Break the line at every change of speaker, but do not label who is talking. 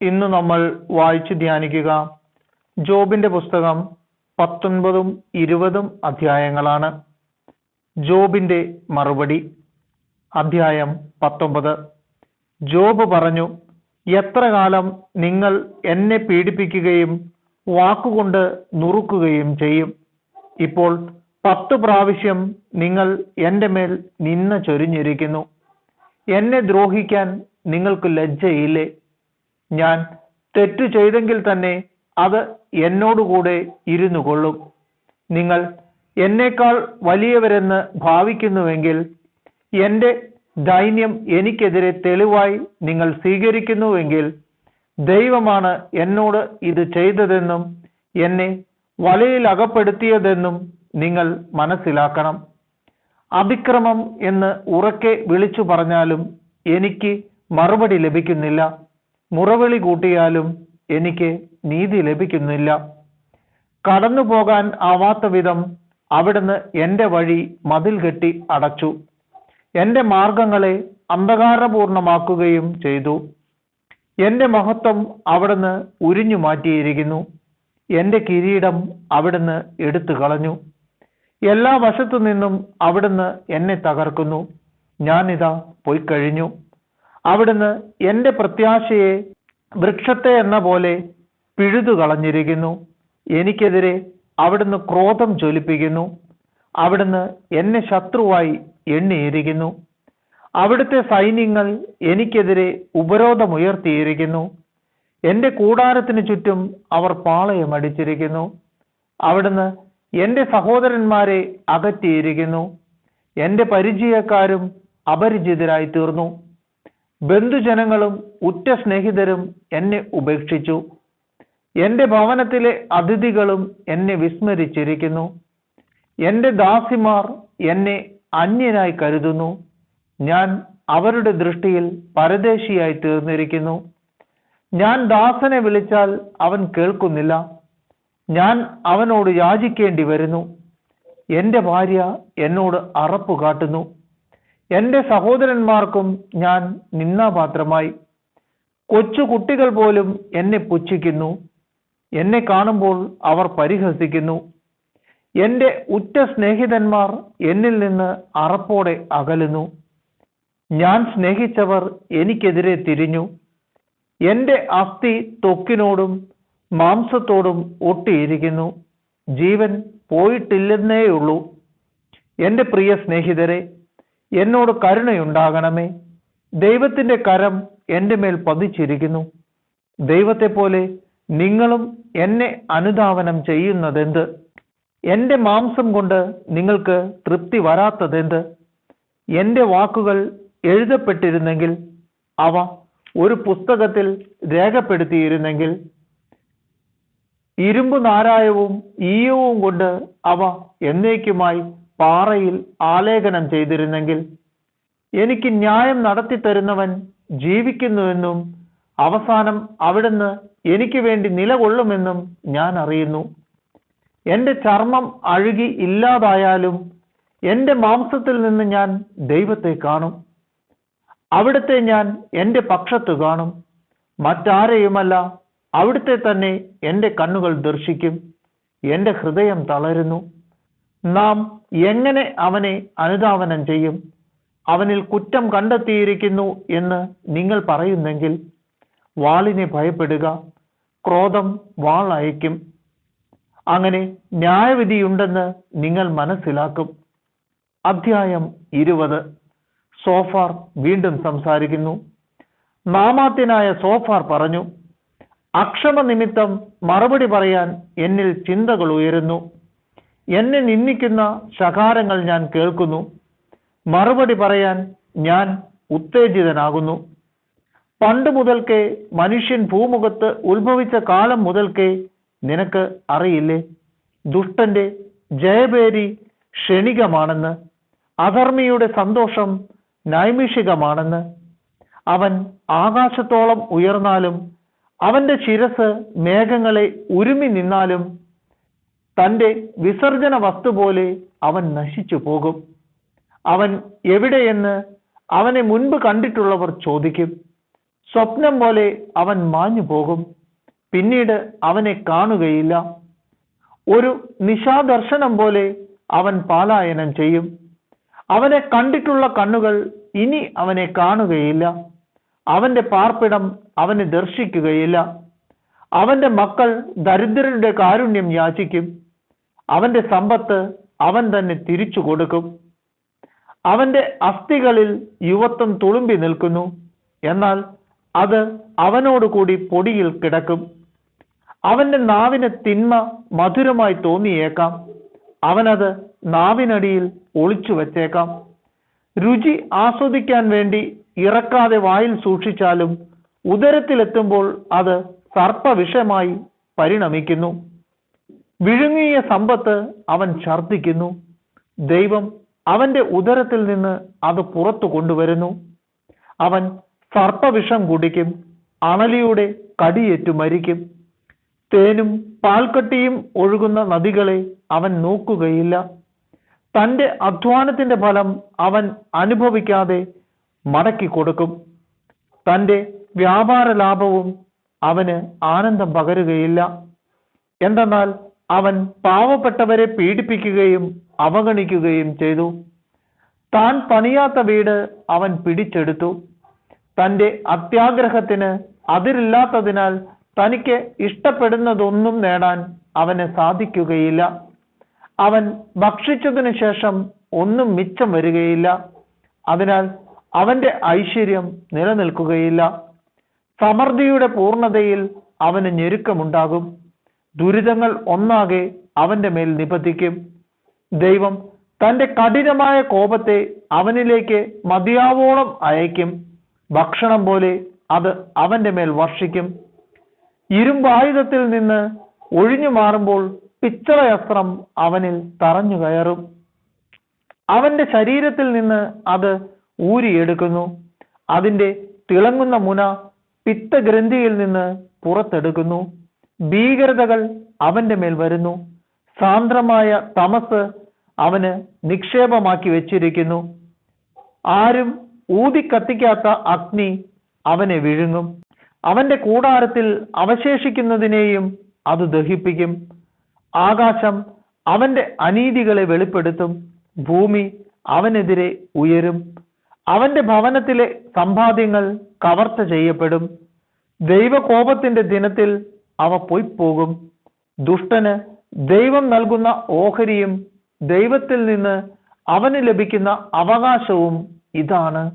ഇന്ന് നമ്മൾ വായിച്ചു ധ്യാനിക്കുക ജോബിന്റെ പുസ്തകം 19ഉം 20ഉം അധ്യായങ്ങളാണ്. ജോബിന്റെ മറുപടി. അധ്യായം 19. ജോബ് പറഞ്ഞു, എത്ര കാലം നിങ്ങൾ എന്നെ പീഡിപ്പിക്കുകയും വാക്കുകൊണ്ട് നുറുക്കുകയും ചെയ്യും? ഇപ്പോൾ 10 പ്രാവശ്യം നിങ്ങൾ എൻ്റെ മേൽ നിന്ന ചൊരിഞ്ഞിരിക്കുന്നു. എന്നെ ദ്രോഹിക്കാൻ നിങ്ങൾക്ക് ലജ്ജയില്ലേ? ഞാൻ തെറ്റു ചെയ്തെങ്കിൽ തന്നെ അത് എന്നോടുകൂടെ ഇരുന്നു കൊള്ളും. നിങ്ങൾ എന്നേക്കാൾ വലിയവരെന്ന് ഭാവിക്കുന്നുവെങ്കിൽ എൻ്റെ ദൈന്യം എനിക്കെതിരെ തെളിവായി നിങ്ങൾ സ്വീകരിക്കുന്നുവെങ്കിൽ ദൈവമാണ് എന്നോട് ഇത് ചെയ്തതെന്നും എന്നെ വലയിൽ അകപ്പെടുത്തിയതെന്നും നിങ്ങൾ മനസ്സിലാക്കണം. അതിക്രമം എന്ന് ഉറക്കെ വിളിച്ചു പറഞ്ഞാലും എനിക്ക് മറുപടി ലഭിക്കുന്നില്ല. മുറവിളി കൂട്ടിയാലും എനിക്ക് നീതി ലഭിക്കുന്നില്ല. കടന്നു പോകാൻ ആവാത്ത വിധം അവിടുന്ന് എൻ്റെ വഴി മതിൽ കെട്ടി അടച്ചു. എൻ്റെ മാർഗങ്ങളെ അന്ധകാരപൂർണമാക്കുകയും ചെയ്തു. എൻ്റെ മഹത്വം അവിടുന്ന് ഉരിഞ്ഞു മാറ്റിയിരിക്കുന്നു. എൻ്റെ കിരീടം അവിടുന്ന് എടുത്തു കളഞ്ഞു. എല്ലാ വശത്തു നിന്നും അവിടുന്ന് എന്നെ തകർക്കുന്നു. ഞാനിതാ പോയിക്കഴിഞ്ഞു. അവിടുന്ന് എൻ്റെ പ്രത്യാശയെ വൃക്ഷത്തെ എന്ന പോലെ പിഴുതു കളഞ്ഞിരിക്കുന്നു. എനിക്കെതിരെ അവിടുന്ന് ക്രോധം ജ്വലിപ്പിക്കുന്നു. അവിടുന്ന് എന്നെ ശത്രുവായി എണ്ണിയിരിക്കുന്നു. അവിടുത്തെ സൈന്യങ്ങൾ എനിക്കെതിരെ ഉപരോധമുയർത്തിയിരിക്കുന്നു. എൻ്റെ കൂടാരത്തിന് ചുറ്റും അവർ പാളയമടിച്ചിരിക്കുന്നു. അവിടുന്ന് എൻ്റെ സഹോദരന്മാരെ അകറ്റിയിരിക്കുന്നു. എൻ്റെ പരിചയക്കാരും അപരിചിതരായി തീർന്നു. ബന്ധുജനങ്ങളും ഉറ്റ സ്നേഹിതരും എന്നെ ഉപേക്ഷിച്ചു. എൻ്റെ ഭവനത്തിലെ അതിഥികളും എന്നെ വിസ്മരിച്ചിരിക്കുന്നു. എൻ്റെ ദാസിമാർ എന്നെ അന്യനായി കരുതുന്നു. ഞാൻ അവരുടെ ദൃഷ്ടിയിൽ പരദേശിയായി തീർന്നിരിക്കുന്നു. ഞാൻ ദാസനെ വിളിച്ചാൽ അവൻ കേൾക്കുന്നില്ല. ഞാൻ അവനോട് യാചിക്കേണ്ടി വരുന്നു. എൻ്റെ ഭാര്യ എന്നോട് അറപ്പ് കാട്ടുന്നു. എൻ്റെ സഹോദരന്മാർക്കും ഞാൻ നിന്ദാപാത്രമായി. കൊച്ചു കുട്ടികൾ പോലും എന്നെ പുച്ഛിക്കുന്നു. എന്നെ കാണുമ്പോൾ അവർ പരിഹസിക്കുന്നു. എൻ്റെ ഉറ്റ സ്നേഹിതന്മാർ എന്നിൽ നിന്ന് അറപ്പോടെ അകലുന്നു. ഞാൻ സ്നേഹിച്ചവർ എനിക്കെതിരെ തിരിഞ്ഞു. എൻ്റെ അസ്ഥി ത്വക്കിനോടും മാംസത്തോടും ഒട്ടിയിരിക്കുന്നു. ജീവൻ പോയിട്ടില്ലെന്നേയുള്ളൂ. എൻ്റെ പ്രിയ സ്നേഹിതരെ, എന്നോട് കരുണയുണ്ടാകണമേ. ദൈവത്തിൻ്റെ കരം എൻ്റെ മേൽ പതിച്ചിരിക്കുന്നു. ദൈവത്തെ പോലെ നിങ്ങളും എന്നെ അനുധാവനം ചെയ്യുന്നതെന്ത്? എൻ്റെ മാംസം കൊണ്ട് നിങ്ങൾക്ക് തൃപ്തി വരാത്തതെന്ത്? എൻ്റെ വാക്കുകൾ എഴുതപ്പെട്ടിരുന്നെങ്കിൽ, അവ ഒരു പുസ്തകത്തിൽ രേഖപ്പെടുത്തിയിരുന്നെങ്കിൽ, ഇരുമ്പു നാരായവും ഈയവും കൊണ്ട് അവ എന്നേക്കുമായി പാറയിൽ ആലേഖനം ചെയ്തിരുന്നെങ്കിൽ, എനിക്ക് ന്യായം നടത്തി തരുന്നവൻ ജീവിക്കുന്നുവെന്നും അവസാനം അവിടുന്ന് എനിക്ക് വേണ്ടി നിലകൊള്ളുമെന്നും ഞാൻ അറിയുന്നു. എൻ്റെ ചർമ്മം അഴുകി ഇല്ലാതായാലും എൻ്റെ മാംസത്തിൽ നിന്ന് ഞാൻ ദൈവത്തെ കാണും. അവിടുത്തെ ഞാൻ എൻ്റെ പക്ഷത്ത് കാണും. മറ്റാരെയുമല്ല, അവിടുത്തെ തന്നെ എൻ്റെ കണ്ണുകൾ ദർശിക്കും. എൻ്റെ ഹൃദയം തളരുന്നു. നാം എങ്ങനെ അവനെ അനുധാവനം ചെയ്യും? അവനിൽ കുറ്റം കണ്ടെത്തിയിരിക്കുന്നു എന്ന് നിങ്ങൾ പറയുന്നെങ്കിൽ, വാളിനെ ഭയപ്പെടുക. ക്രോധം വാൾ അയക്കും. അങ്ങനെ ന്യായവിധിയുണ്ടെന്ന് നിങ്ങൾ മനസ്സിലാക്കും. അധ്യായം 20. സോഫാർ വീണ്ടും സംസാരിക്കുന്നു. നാമാത്യനായ സോഫാർ പറഞ്ഞു, അക്ഷമ നിമിത്തം മറുപടി പറയാൻ എന്നിൽ ചിന്തകൾ ഉയരുന്നു. എന്നെ നിന്ദിക്കുന്ന ശകാരങ്ങൾ ഞാൻ കേൾക്കുന്നു. മറുപടി പറയാൻ ഞാൻ ഉത്തേജിതനാകുന്നു. പണ്ട് മുതൽക്കേ, മനുഷ്യൻ ഭൂമുഖത്ത് ഉത്ഭവിച്ച കാലം മുതൽക്കേ നിനക്ക് അറിയില്ലേ? ദുഷ്ടന്റെ ജയഭേരി ക്ഷണികമാണെന്ന്, അധർമ്മിയുടെ സന്തോഷം നൈമിഷികമാണെന്ന്. അവൻ ആകാശത്തോളം ഉയർന്നാലും അവന്റെ ശിരസ് മേഘങ്ങളെ ഉരുമി നിന്നാലും തൻ്റെ വിസർജന വസ്തു പോലെ അവൻ നശിച്ചു പോകും. അവൻ എവിടെയെന്ന് അവനെ മുൻപ് കണ്ടിട്ടുള്ളവർ ചോദിക്കും. സ്വപ്നം പോലെ അവൻ മാഞ്ഞു പോകും. പിന്നീട് അവനെ കാണുകയില്ല. ഒരു നിശാദർശനം പോലെ അവൻ പലായനം ചെയ്യും. അവനെ കണ്ടിട്ടുള്ള കണ്ണുകൾ ഇനി അവനെ കാണുകയില്ല. അവന്റെ പാർപ്പിടം അവനെ ദർശിക്കുകയില്ല. അവന്റെ മക്കൾ ദരിദ്രരുടെ കാരുണ്യം യാചിക്കും. അവന്റെ സമ്പത്ത് അവൻ തന്നെ തിരിച്ചു കൊടുക്കും. അവന്റെ അസ്ഥികളിൽ യുവത്വം തുളുമ്പി നിൽക്കുന്നു. എന്നാൽ അത് അവനോടുകൂടി പൊടിയിൽ കിടക്കും. അവന്റെ നാവിന് തിന്മ മധുരമായി തോന്നിയേക്കാം. അവനത് നാവിനടിയിൽ ഒളിച്ചു വച്ചേക്കാം. രുചി ആസ്വദിക്കാൻ വേണ്ടി ഇറക്കാതെ വായിൽ സൂക്ഷിച്ചാലും ഉദരത്തിലെത്തുമ്പോൾ അത് സർപ്പവിഷമായി പരിണമിക്കുന്നു. വിഴുങ്ങിയ സമ്പത്ത് അവൻ ഛർദ്ദിക്കുന്നു. ദൈവം അവന്റെ ഉദരത്തിൽ നിന്ന് അത് പുറത്തു കൊണ്ടുവരുന്നു. അവൻ സർപ്പവിഷം കുടിക്കും. അണലിയുടെ കടിയേറ്റു മരിക്കും. തേനും പാൽക്കട്ടിയും ഒഴുകുന്ന നദികളെ അവൻ നോക്കുകയില്ല. തന്റെ അധ്വാനത്തിന്റെ ഫലം അവൻ അനുഭവിക്കാതെ മടക്കി കൊടുക്കും. തന്റെ വ്യാപാര ലാഭവും അവന് ആനന്ദം പകരുകയില്ല. എന്തെന്നാൽ അവൻ പാവപ്പെട്ടവരെ പീഡിപ്പിക്കുകയും അവഗണിക്കുകയും ചെയ്തു. താൻ പണിയാത്ത വീട് അവൻ പിടിച്ചെടുത്തു. തന്റെ അത്യാഗ്രഹത്തിന് അതിരില്ലാത്തതിനാൽ തനിക്ക് ഇഷ്ടപ്പെടുന്നതൊന്നും നേടാൻ അവന് സാധിക്കുകയില്ല. അവൻ ഭക്ഷിച്ചതിനു ശേഷം ഒന്നും മിച്ചം വരികയില്ല. അതിനാൽ അവന്റെ ഐശ്വര്യം നിലനിൽക്കുകയില്ല. സമൃദ്ധിയുടെ പൂർണ്ണതയിൽ അവന് ഞെരുക്കമുണ്ടാകും. ദുരിതങ്ങൾ ഒന്നാകെ അവന്റെ മേൽ നിപതിക്കും. ദൈവം തന്റെ കഠിനമായ കോപത്തെ അവനിലേക്ക് മതിയാവോളം അയക്കും. ഭക്ഷണം പോലെ അത് അവന്റെ മേൽ വർഷിക്കും. ഇരുമ്പായുധത്തിൽ നിന്ന് ഒഴിഞ്ഞു മാറുമ്പോൾ പിച്ചളയസ്ത്രം അവനിൽ തറഞ്ഞു കയറും. അവന്റെ ശരീരത്തിൽ നിന്ന് അത് ഊരിയെടുക്കുന്നു. അതിന്റെ തിളങ്ങുന്ന മുന പിത്തഗ്രന്ഥിയിൽ നിന്ന് പുറത്തെടുക്കുന്നു. ഭീകരതകൾ അവന്റെ മേൽ വരുന്നു. സാന്ദ്രമായ തമസ് അവന് നിക്ഷേപമാക്കി വെച്ചിരിക്കുന്നു. ആരും ഊതിക്കത്തിക്കാത്ത അഗ്നി അവനെ വിഴുങ്ങും. അവന്റെ കൂടാരത്തിൽ അവശേഷിക്കുന്നതിനെയും അത് ദഹിപ്പിക്കും. ആകാശം അവന്റെ അനീതികളെ വെളിപ്പെടുത്തും. ഭൂമി അവനെതിരെ ഉയരും. അവന്റെ ഭവനത്തിലെ സമ്പാദ്യങ്ങൾ കവർച്ച ചെയ്യപ്പെടും. ദൈവകോപത്തിന്റെ ദിനത്തിൽ അവ പൊയ്പോകും. ദുഷ്ടന് ദൈവം നൽകുന്ന ഓഹരിയും ദൈവത്തിൽ നിന്ന് അവന് ലഭിക്കുന്ന അവകാശവും ഇതാണ്.